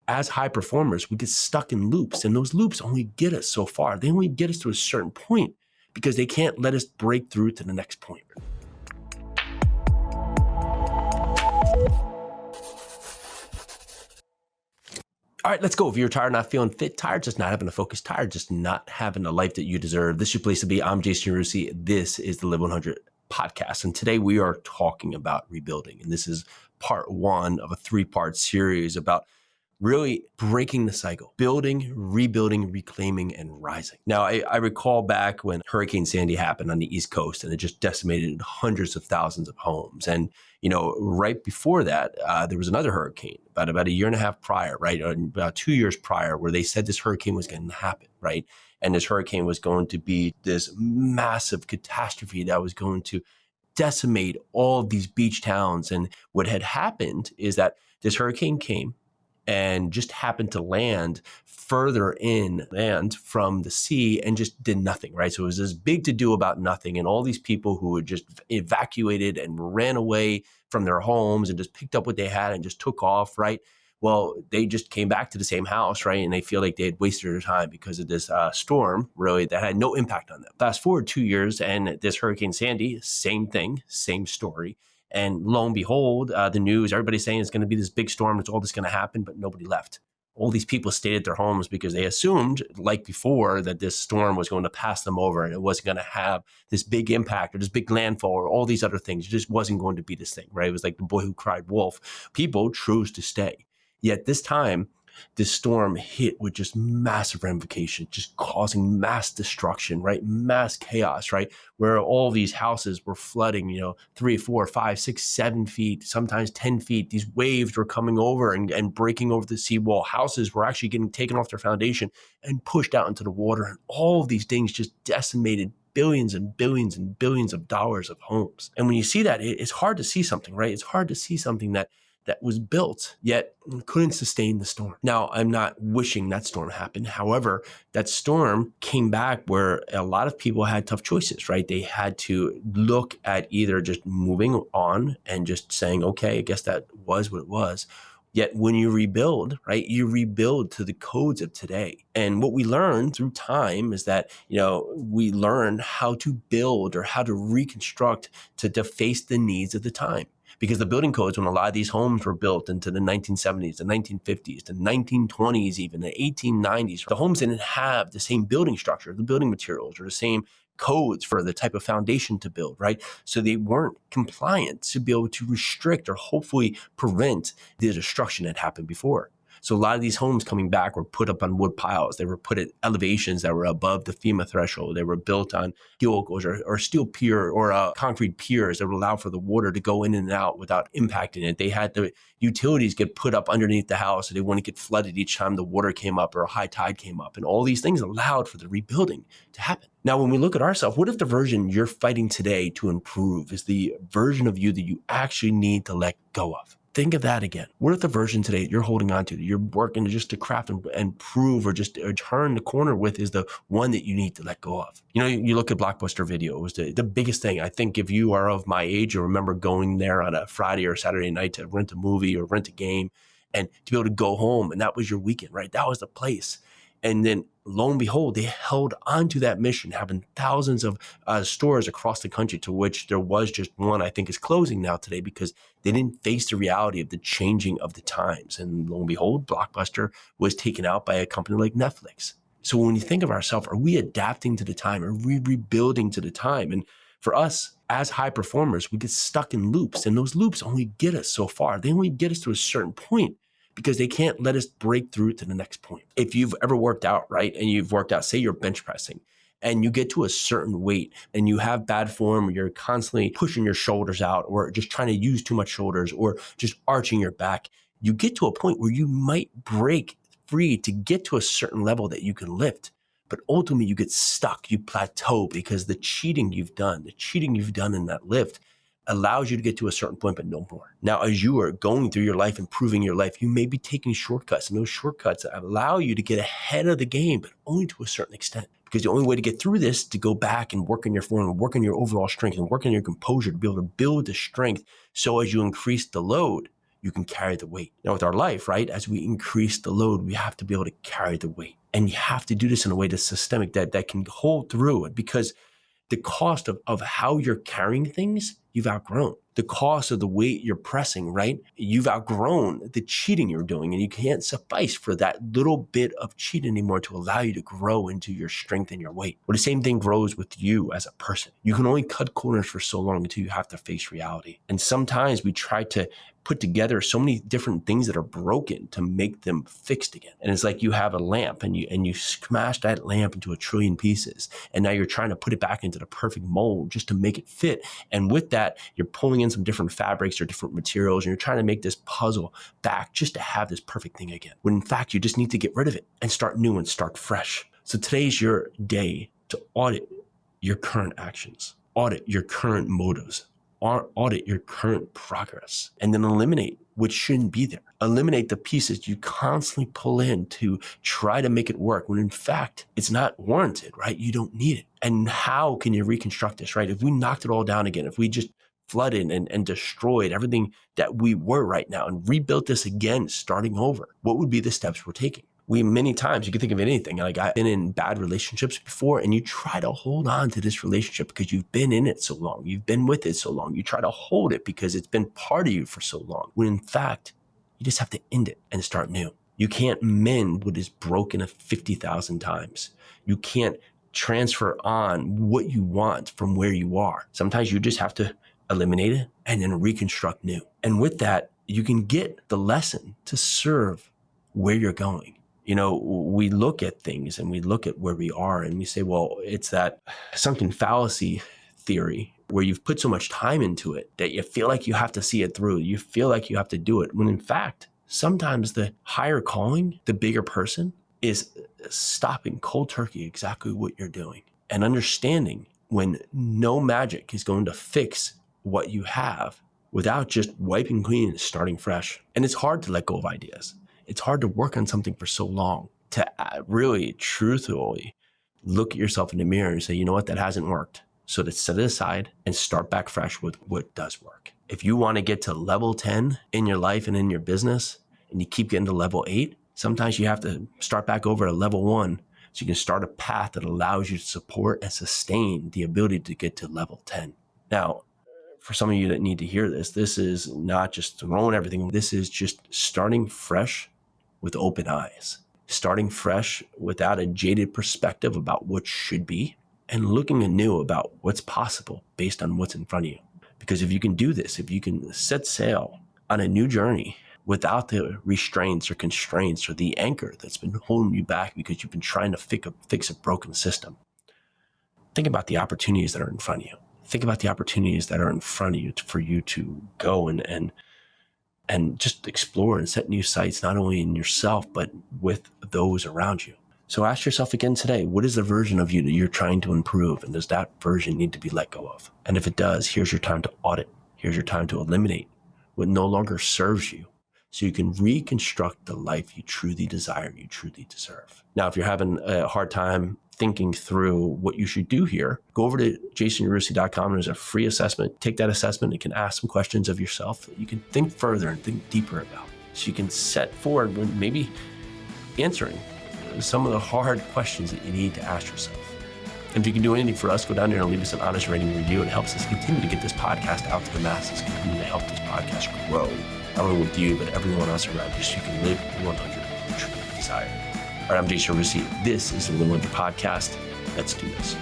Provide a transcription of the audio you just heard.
as high performers, we get stuck in loops, and those loops only get us so far. They only get us to a certain point because they can't let us break through to the next point. All right, let's go. If you're tired, not feeling fit, tired, just not having a focus, tired, just not having a life that you deserve, this is your place to be. I'm Jason Yarusi. This is the Live 100 podcast. And today we are talking about rebuilding. And this is part one of a 3-part series about really breaking the cycle, building, rebuilding, reclaiming, and rising. Now, I recall back when Hurricane Sandy happened on the East Coast, and it just decimated hundreds of thousands of homes. And, right before that, there was another hurricane about a year and a half prior, right? About 2 years prior, where they said this hurricane was going to happen, right? And this hurricane was going to be this massive catastrophe that was going to decimate all of these beach towns. And what had happened is that this hurricane came and just happened to land further inland from the sea and just did nothing, right? So it was this big to do about nothing. And all these people who had just evacuated and ran away from their homes and just picked up what they had and just took off, right? Well, they just came back to the same house, right? And they feel like they had wasted their time because of this storm, really, that had no impact on them. Fast forward 2 years and this Hurricane Sandy, same thing, same story. And lo and behold, the news, everybody's saying it's going to be this big storm. It's all this going to happen, but nobody left. All these people stayed at their homes because they assumed, like before, that this storm was going to pass them over and it wasn't going to have this big impact or this big landfall or all these other things. It just wasn't going to be this thing, right? It was like the boy who cried wolf. People chose to stay. Yet this time, this storm hit with just massive ramifications, just causing mass destruction, right? Mass chaos, right? Where all these houses were flooding, 3, 4, 5, 6, 7 feet, sometimes 10 feet. These waves were coming over and breaking over the seawall. Houses were actually getting taken off their foundation and pushed out into the water. And all of these things just decimated billions and billions and billions of dollars of homes. And when you see that, it's hard to see something, right? It's hard to see something that was built, yet couldn't sustain the storm. Now, I'm not wishing that storm happened. However, that storm came back where a lot of people had tough choices, right? They had to look at either just moving on and just saying, okay, I guess that was what it was. Yet when you rebuild, right, you rebuild to the codes of today. And what we learn through time is that, we learn how to build or how to reconstruct to face the needs of the time. Because the building codes, when a lot of these homes were built into the 1970s, the 1950s, the 1920s, even the 1890s, the homes didn't have the same building structure, the building materials, or the same codes for the type of foundation to build, right? So they weren't compliant to be able to restrict or hopefully prevent the destruction that happened before. So a lot of these homes coming back were put up on wood piles. They were put at elevations that were above the FEMA threshold. They were built on helicals or steel pier or concrete piers that would allow for the water to go in and out without impacting it. They had the utilities get put up underneath the house so they wouldn't get flooded each time the water came up or a high tide came up. And all these things allowed for the rebuilding to happen. Now, when we look at ourselves, what if the version you're fighting today to improve is the version of you that you actually need to let go of? Think of that again. What if the version today you're holding on to, that you're working just to craft and prove or turn the corner with is the one that you need to let go of? You look at Blockbuster Video. It was the biggest thing. I think if you are of my age, you remember going there on a Friday or Saturday night to rent a movie or rent a game and to be able to go home. And that was your weekend, right? That was the place. And then lo and behold, they held onto that mission, having thousands of stores across the country, to which there was just one, I think, is closing now today because they didn't face the reality of the changing of the times. And lo and behold, Blockbuster was taken out by a company like Netflix. So when you think of ourselves, are we adapting to the time? Are we rebuilding to the time? And for us, as high performers, we get stuck in loops, and those loops only get us so far. They only get us to a certain point, because they can't let us break through to the next point. If you've ever worked out, right, and you've worked out, say you're bench pressing, and you get to a certain weight and you have bad form, or you're constantly pushing your shoulders out or just trying to use too much shoulders or just arching your back, you get to a point where you might break free to get to a certain level that you can lift. But ultimately you get stuck, you plateau, because the cheating you've done in that lift allows you to get to a certain point, but no more. Now, as you are going through your life, improving your life, you may be taking shortcuts, and those shortcuts allow you to get ahead of the game, but only to a certain extent. Because the only way to get through this is to go back and work on your form, and work on your overall strength, and work on your composure to be able to build the strength. So as you increase the load, you can carry the weight. Now with our life, right, as we increase the load, we have to be able to carry the weight. And you have to do this in a way that's systemic, that can hold through it, because the cost of how you're carrying things, you've outgrown. The cost of the weight you're pressing, right? You've outgrown the cheating you're doing, and you can't suffice for that little bit of cheat anymore to allow you to grow into your strength and your weight. Well, the same thing grows with you as a person. You can only cut corners for so long until you have to face reality. And sometimes we try to put together so many different things that are broken to make them fixed again. And it's like you have a lamp and you smash that lamp into a trillion pieces. And now you're trying to put it back into the perfect mold just to make it fit. And with that, you're pulling in some different fabrics or different materials, and you're trying to make this puzzle back just to have this perfect thing again. When in fact, you just need to get rid of it and start new and start fresh. So today's your day to audit your current actions, audit your current motives, audit your current progress, and then eliminate what shouldn't be there. Eliminate the pieces you constantly pull in to try to make it work when in fact it's not warranted, right? You don't need it. And how can you reconstruct this, right? If we knocked it all down again, if we just flooded and destroyed everything that we were right now and rebuilt this again, starting over, what would be the steps we're taking? Many times, you can think of anything. Like, I've been in bad relationships before, and you try to hold on to this relationship because you've been in it so long. You've been with it so long. You try to hold it because it's been part of you for so long. When in fact, you just have to end it and start new. You can't mend what is broken 50,000 times. You can't transfer on what you want from where you are. Sometimes you just have to eliminate it and then reconstruct new. And with that, you can get the lesson to serve where you're going. You know, we look at things and we look at where we are and we say, well, it's that sunken fallacy theory where you've put so much time into it that you feel like you have to see it through. You feel like you have to do it. When in fact, sometimes the higher calling, the bigger person, is stopping cold turkey exactly what you're doing and understanding when no magic is going to fix what you have without just wiping clean and starting fresh. And it's hard to let go of ideas. It's hard to work on something for so long, to really truthfully look at yourself in the mirror and say, you know what, that hasn't worked. So to set it aside and start back fresh with what does work. If you want to get to level 10 in your life and in your business, and you keep getting to level 8, sometimes you have to start back over at level 1 so you can start a path that allows you to support and sustain the ability to get to level 10. Now, for some of you that need to hear this, this is not just throwing everything. This is just starting fresh with open eyes, starting fresh without a jaded perspective about what should be, and looking anew about what's possible based on what's in front of you. Because if you can do this, if you can set sail on a new journey without the restraints or constraints or the anchor that's been holding you back because you've been trying to fix a broken system, think about the opportunities that are in front of you. Think about the opportunities that are in front of you for you to go and just explore and set new sights, not only in yourself, but with those around you. So ask yourself again today, what is the version of you that you're trying to improve? And does that version need to be let go of? And if it does, here's your time to audit. Here's your time to eliminate what no longer serves you, so you can reconstruct the life you truly desire, you truly deserve. Now, if you're having a hard time thinking through what you should do here, go over to jasonyarusi.com. There's a free assessment. Take that assessment. You can ask some questions of yourself that you can think further and think deeper about. So you can set forward maybe answering some of the hard questions that you need to ask yourself. And if you can do anything for us, go down there and leave us an honest rating and review. It helps us continue to get this podcast out to the masses, continue to help this podcast grow, not only with you, but everyone else around you, so you can live 100 true desire. All right, I'm Jason Yarusi. This is the Live 100 Podcast. Let's do this.